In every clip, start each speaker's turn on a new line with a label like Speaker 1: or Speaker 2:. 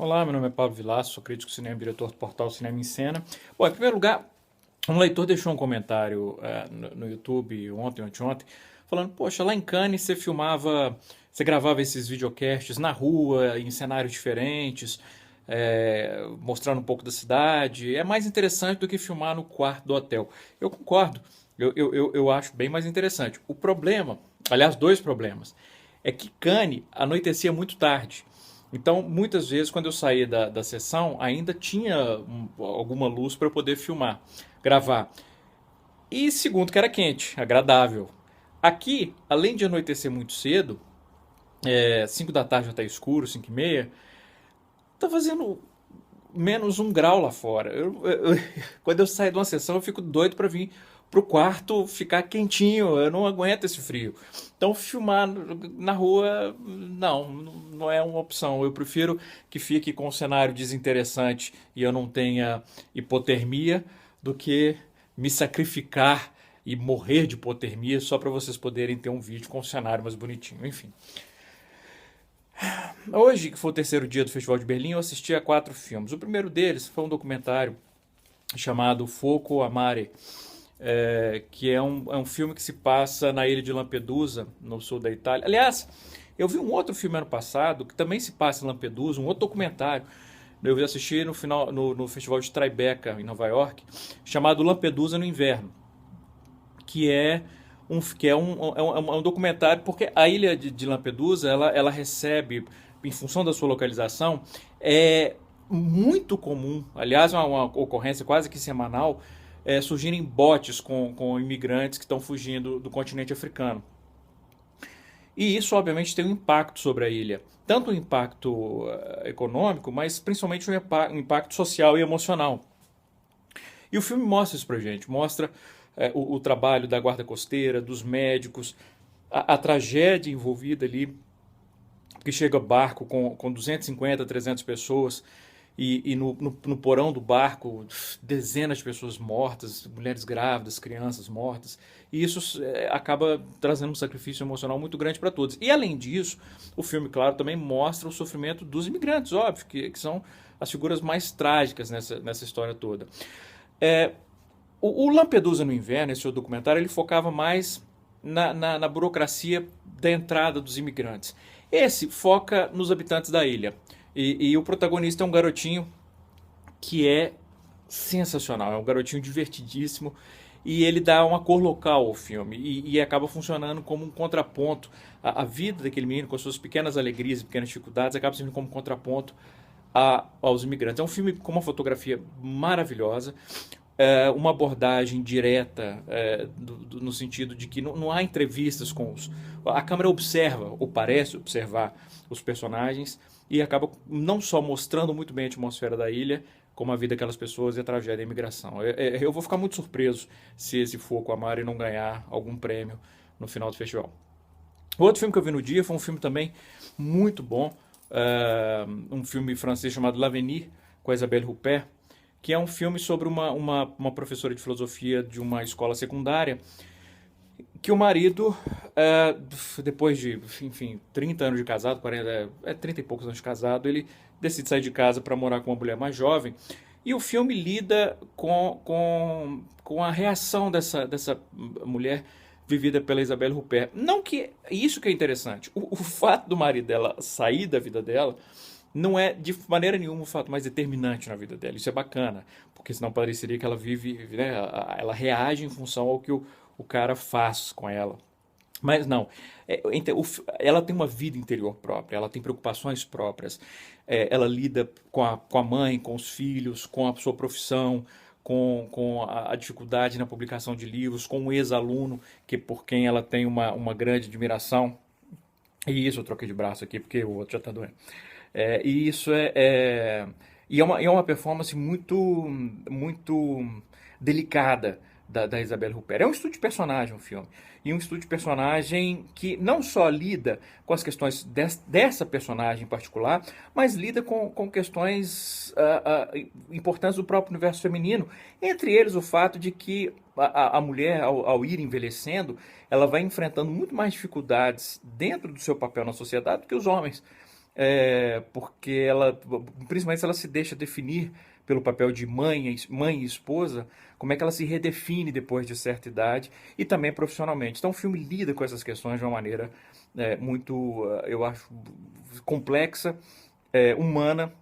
Speaker 1: Olá, meu nome é Pablo Vilaço, sou crítico de cinema e diretor do portal Cinema em Cena. Bom, em primeiro lugar, um leitor deixou um comentário no YouTube ontem ou anteontem, falando, poxa, lá em Cannes você gravava esses videocasts na rua, em cenários diferentes, mostrando um pouco da cidade. É mais interessante do que filmar no quarto do hotel. Eu concordo, eu acho bem mais interessante. O problema, aliás, dois problemas, é que Cannes anoitecia muito tarde. Então, muitas vezes, quando eu saía da sessão, ainda tinha alguma luz para eu poder filmar, gravar. E segundo, que era quente, agradável. Aqui, além de anoitecer muito cedo, 5 da tarde já está escuro, 5 e meia, tá fazendo menos 1 grau lá fora. Quando eu saio de uma sessão, eu fico doido para vir pro quarto ficar quentinho. Eu não aguento esse frio. Então, filmar na rua, não é uma opção. Eu prefiro que fique com um cenário desinteressante e eu não tenha hipotermia do que me sacrificar e morrer de hipotermia só para vocês poderem ter um vídeo com um cenário mais bonitinho. Enfim. Hoje, que foi o terceiro dia do Festival de Berlim, eu assisti a 4 filmes. O primeiro deles foi um documentário chamado Foco Amare, que é um filme que se passa na ilha de Lampedusa, no sul da Itália. Aliás, eu vi um outro filme ano passado que também se passa em Lampedusa, um outro documentário. Eu assisti no Festival de Tribeca, em Nova York, chamado Lampedusa no Inverno, que é um documentário, porque a ilha de Lampedusa ela recebe, em função da sua localização, é muito comum, aliás, é uma ocorrência quase que semanal, surgirem botes com imigrantes que estão fugindo do continente africano. E isso, obviamente, tem um impacto sobre a ilha. Tanto um impacto econômico, mas principalmente um impacto social e emocional. E o filme mostra isso pra gente, mostra o trabalho da guarda costeira, dos médicos, a tragédia envolvida ali, que chega barco com 250, 300 pessoas e no porão do barco dezenas de pessoas mortas, mulheres grávidas, crianças mortas, e isso acaba trazendo um sacrifício emocional muito grande para todos. E além disso, o filme, claro, também mostra o sofrimento dos imigrantes, óbvio, que são as figuras mais trágicas nessa história toda. É, o Lampedusa no Inverno, esse documentário, ele focava mais na burocracia da entrada dos imigrantes. Esse foca nos habitantes da ilha. E o protagonista é um garotinho que é sensacional, é um garotinho divertidíssimo e ele dá uma cor local ao filme e acaba funcionando como um contraponto. A vida daquele menino, com as suas pequenas alegrias e pequenas dificuldades, acaba sendo como um contraponto aos imigrantes. É um filme com uma fotografia maravilhosa, uma abordagem direta, no sentido de que não há entrevistas com os. A câmera observa, ou parece observar, os personagens e acaba não só mostrando muito bem a atmosfera da ilha, como a vida daquelas pessoas e a tragédia da imigração. Eu vou ficar muito surpreso se esse Foco Amare não ganhar algum prêmio no final do festival. O outro filme que eu vi no dia foi um filme também muito bom, um filme francês chamado L'Avenir, com a Isabelle Huppert, que é um filme sobre uma professora de filosofia de uma escola secundária, que o marido, depois de, enfim, 30 anos de casado, 40, 30 e poucos anos de casado, ele decide sair de casa para morar com uma mulher mais jovem. E o filme lida com a reação dessa mulher vivida pela Isabelle Huppert. Não que isso que é interessante. O fato do marido dela sair da vida dela não é de maneira nenhuma o fato mais determinante na vida dela. Isso é bacana, porque senão pareceria que ela vive, né, ela reage em função ao que o cara faz com ela. Mas não, ela tem uma vida interior própria, ela tem preocupações próprias, ela lida com a mãe, com os filhos, com a sua profissão, com a dificuldade na publicação de livros, com um ex-aluno por quem ela tem uma grande admiração. E isso, eu troquei de braço aqui porque o outro já está doendo. E isso é uma performance muito delicada da Isabelle Huppert. É um estudo de personagem o filme. E um estudo de personagem que não só lida com as questões dessa personagem em particular, mas lida com questões importantes do próprio universo feminino. Entre eles o fato de que a mulher, ao ir envelhecendo, ela vai enfrentando muito mais dificuldades dentro do seu papel na sociedade do que os homens. porque ela, principalmente se ela se deixa definir pelo papel de mãe e esposa, como é que ela se redefine depois de certa idade e também profissionalmente. Então o filme lida com essas questões de uma maneira muito, eu acho, complexa, humana,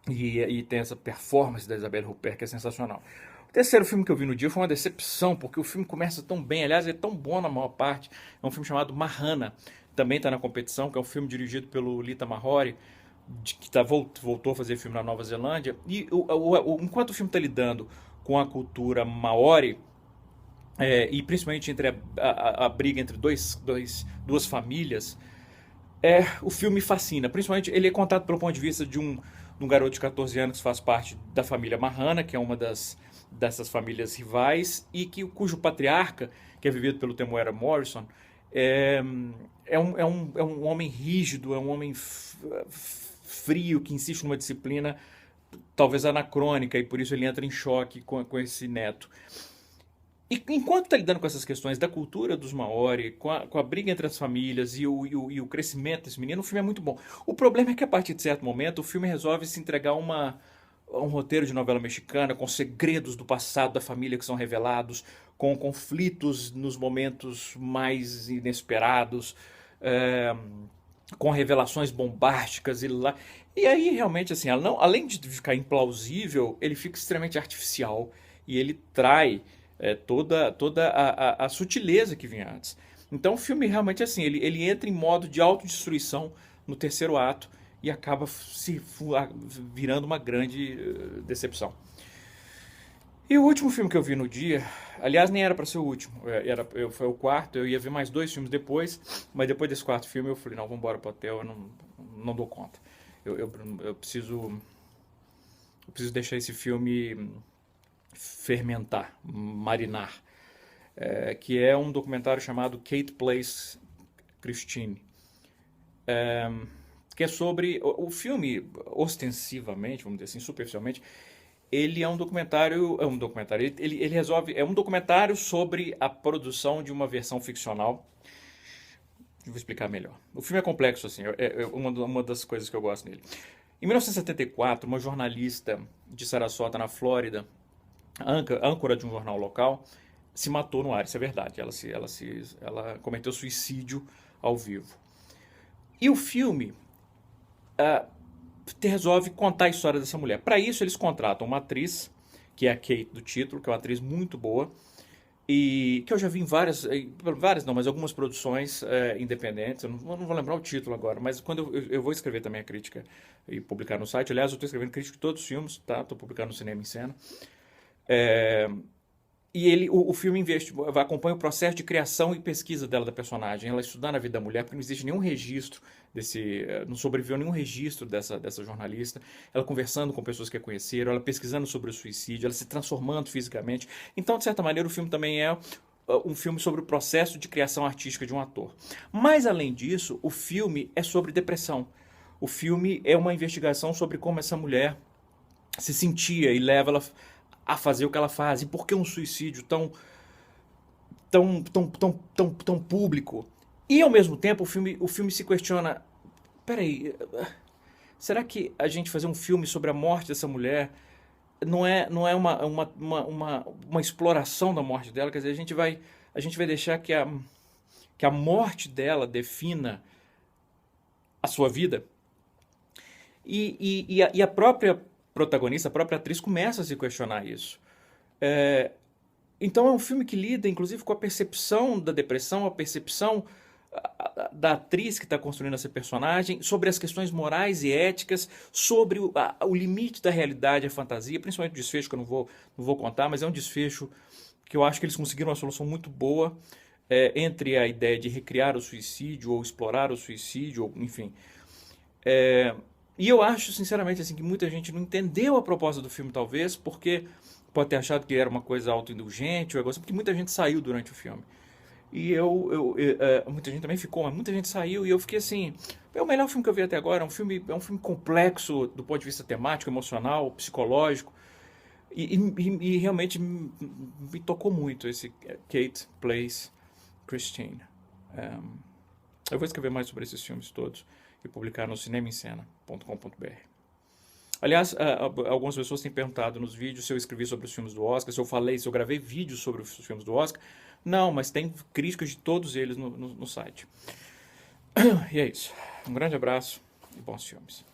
Speaker 1: e tem essa performance da Isabelle Huppert que é sensacional. O terceiro filme que eu vi no dia foi uma decepção, porque o filme começa tão bem, aliás, é tão bom na maior parte. É um filme chamado Mahana, também está na competição, que é um filme dirigido pelo Lita Mahori, voltou a fazer filme na Nova Zelândia. E enquanto o filme está lidando com a cultura maori, e principalmente entre a briga entre duas famílias, o filme fascina. Principalmente ele é contado pelo ponto de vista de um garoto de 14 anos que faz parte da família Mahana, que é uma dessas famílias rivais, e cujo patriarca, que é vivido pelo Temuera Morrison, é, é um homem rígido, é um homem frio, que insiste numa disciplina talvez anacrônica, e por isso ele entra em choque com esse neto. E enquanto está lidando com essas questões da cultura dos Maori, com a briga entre as famílias e o crescimento desse menino, o filme é muito bom. O problema é que a partir de certo momento o filme resolve se entregar a um roteiro de novela mexicana, com segredos do passado da família que são revelados, com conflitos nos momentos mais inesperados, é, com revelações bombásticas lá. E aí realmente assim, ela não, além de ficar implausível, ele fica extremamente artificial e ele trai toda a sutileza que vinha antes. Então o filme realmente assim, ele entra em modo de autodestruição no terceiro ato e acaba virando uma grande decepção. E o último filme que eu vi no dia, aliás, nem era para ser o último, foi o quarto, eu ia ver mais dois filmes depois, mas depois desse quarto filme eu falei, não, vamos embora pro hotel, eu não dou conta. Eu preciso deixar esse filme fermentar, marinar, que é um documentário chamado Kate Plays Christine, que é sobre o filme, ostensivamente, vamos dizer assim, superficialmente, ele é um documentário, ele resolve, é um documentário sobre a produção de uma versão ficcional. Vou explicar melhor. O filme é complexo, assim, é uma das coisas que eu gosto nele. Em 1974, uma jornalista de Sarasota, na Flórida, âncora de um jornal local, se matou no ar, isso é verdade. Ela cometeu suicídio ao vivo. E o filme resolve contar a história dessa mulher. Para isso, eles contratam uma atriz, que é a Kate do título, que é uma atriz muito boa, e que eu já vi em várias não, mas algumas produções independentes. Eu não vou lembrar o título agora, mas quando eu vou escrever também a crítica e publicar no site. Aliás, eu estou escrevendo crítica de todos os filmes, tá? Estou publicando no Cinema em Cena. E o filme acompanha o processo de criação e pesquisa dela, da personagem. Ela estudando a vida da mulher, porque não existe nenhum registro não sobreviveu nenhum registro dessa jornalista. Ela conversando com pessoas que a conheceram, ela pesquisando sobre o suicídio, ela se transformando fisicamente. Então, de certa maneira, o filme também é um filme sobre o processo de criação artística de um ator. Mas, além disso, o filme é sobre depressão. O filme é uma investigação sobre como essa mulher se sentia e leva ela a fazer o que ela faz. E por que um suicídio tão público? E ao mesmo tempo o filme se questiona: peraí, será que a gente fazer um filme sobre a morte dessa mulher não é uma exploração da morte dela? Quer dizer, a gente vai deixar que a morte dela defina a sua vida? E a própria protagonista, a própria atriz, começa a se questionar isso. Então é um filme que lida, inclusive, com a percepção da depressão, a percepção da atriz que está construindo essa personagem, sobre as questões morais e éticas, sobre o limite da realidade e a fantasia, principalmente o desfecho, que eu não vou contar, mas é um desfecho que eu acho que eles conseguiram uma solução muito boa entre a ideia de recriar o suicídio ou explorar o suicídio, ou, enfim. E eu acho, sinceramente, assim, que muita gente não entendeu a proposta do filme, talvez, porque pode ter achado que era uma coisa autoindulgente, porque muita gente saiu durante o filme. E muita gente também ficou, mas muita gente saiu e eu fiquei assim, é o melhor filme que eu vi até agora, é um filme complexo do ponto de vista temático, emocional, psicológico, e realmente me tocou muito esse Kate Plays Christine. Eu vou escrever mais sobre esses filmes todos e publicar no cinemaencena.com.br. Aliás, algumas pessoas têm perguntado nos vídeos se eu escrevi sobre os filmes do Oscar, se eu gravei vídeos sobre os filmes do Oscar. Não, mas tem críticas de todos eles no site. E é isso. Um grande abraço e bons filmes.